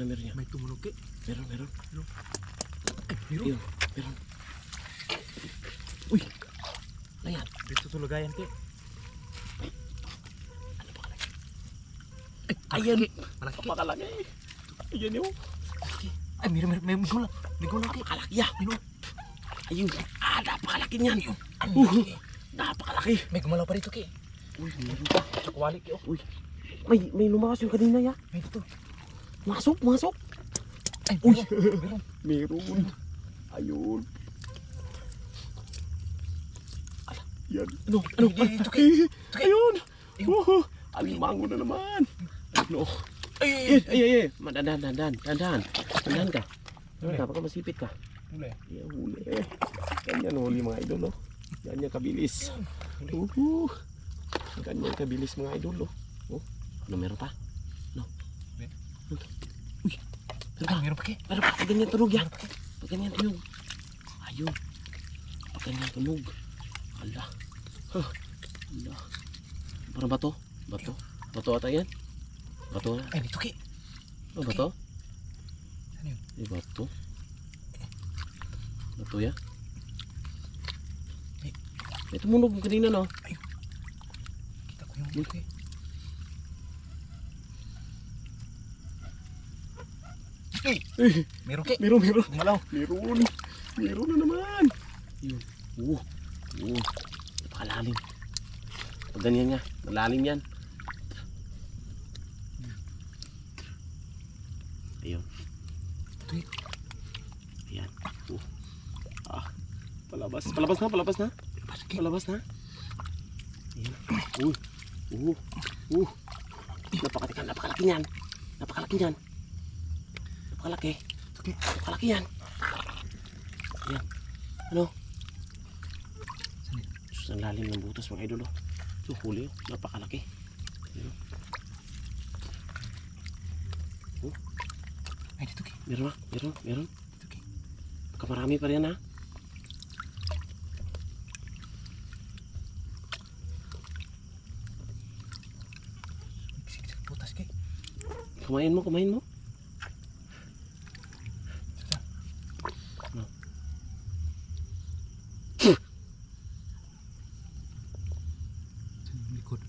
Ano meron niya? May tumunog ke. Meron. Ay, meron. Ayun, meron. Uy! Ayan. Dito tulugayan ke. Ano pa kalaki? Ayan! Malaki ke. Napakalaki. Ayan yun. Ay, meron. May gula. May gula ke. Napakalaki ya. Ayun. Napakalaki niyan. Napakalaki. May gumalaw pa rito ke. Uy, meron pa. Chakwali ke. Uy. May lumakas yung kanina ya. May dito. Masok. Ay, Uy. meron. Meron. Ayun. Yan. Ano? Ito ke. Ayun. Alimango na naman. Ano? Ay. Dandan ka. Baka masipit ka. Huli. Yan, huli. Ganyan huli mga idol. Ganyan kabilis. Ganyan kabilis mga idol. Ano meron pa? Ano? Uy. Meron pa ke. Meron pa. Ganyan tunog yan. Ganyan tunog. Ayun. Ganyan tunog. Ala. Ala. Parang bato. Bato ata yan. Bato na. Ay, dito ke. Oh, bato? Ano yun? Bato. Bato ya. May tumunog kanina no. Kita ko yung ke. Meron ke. Meron. Gumalaw. Meron na naman. Yun. Napakalalim. Pag ganyan nga, malalim yan. Ayun. Ayan. Palabas na. Ayan. Napakalaki yan. Napakalaki. Napakalaki yan. Ayan. Ano? Sus, ang lalim ng butas mga idol. So, huli. Napakalaki. Ayan. Ay, dito ke. Meron. Dito ke. Baka marami pa rin ha. Sigsig putas ke. Kumain mo. Ano? Likod.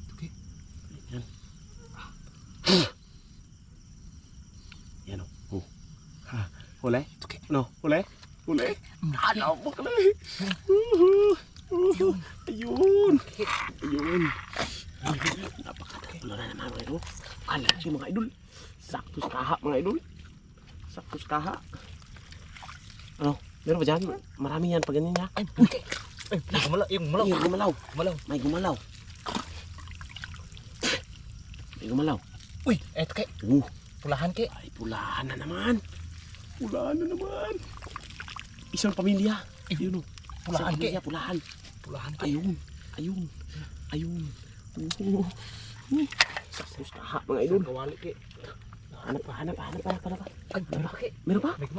Dito ke. Yan. Yan o. Huli? Dito ke. Ano? Huli? Ano mo ka Ayun. Napakatapos na naman mga idol. Alaki mga idol. Sakto sa kaha mga idol. Ano? Meron ba dyan? Marami yan pag ganyan niya. Ay, ke. Ay, gumalaw. Ay, gumalaw. May gumalaw. Uy, eto ke. Pulahan ke. Ay, pulahan na naman. Isang pamilya. Ayun o. Pulahan ke. Pulahan. Pulahan ke. Ayun. Sakto sa kaha mga idol. Kawali ke. Hanap pa. Ay, meron pa ke. Meron pa? May gumalaw.